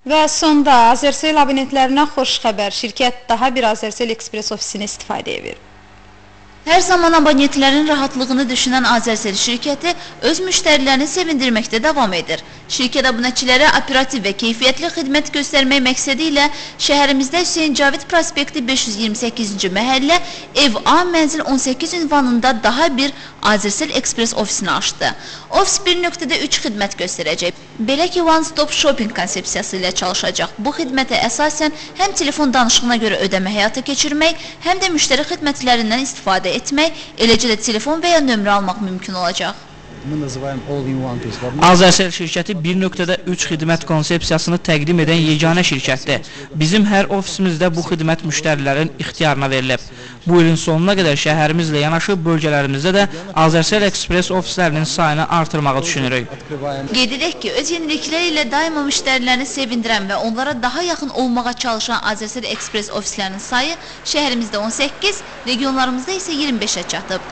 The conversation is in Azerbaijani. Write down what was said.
Və sonda Azercell abonentlərinə xoş xəbər. Şirkət daha bir Azercell Express ofisini istifadəyə verir. Hər zaman abonentlərin rahatlığını düşünən Azercell şirkəti öz müştərilərini sevindirməkdə davam edir. Şirkət abunəçilərə operativ və keyfiyyətli xidmət göstərmək məqsədi ilə şəhərimizdə Hüseyin Cavid prospekti 528-ci məhəllə Ev A mənzil 18 ünvanında daha bir Azercell Express ofisini açdı. Ofis 1.3 xidmət göstərəcək. Belə ki, One Stop Shopping konsepsiyası ilə çalışacaq. Bu xidmətə əsasən həm telefon danışığına görə ödəmə həyata keçirmək, həm də müştəri xidmətlərindən istifadə etmək, eləcə də telefon və ya nömrə almaq mümkün olacaq. Azercell şirkəti 1.3 xidmət konsepsiyasını təqdim edən yeganə şirkətdir. Bizim hər ofisimizdə bu xidmət müştərilərin ixtiyarına verilib. Bu ilin sonuna qədər şəhərimizlə yanaşı bölgələrimizdə də Azercell Express ofislərinin sayını artırmağı düşünürük. Qeyd edək ki, öz yenilikləri ilə daima müştərilərini sevindirən və onlara daha yaxın olmağa çalışan Azercell Express ofislərinin sayı şəhərimizdə 18, regionlarımızda isə 25-ə çatıb.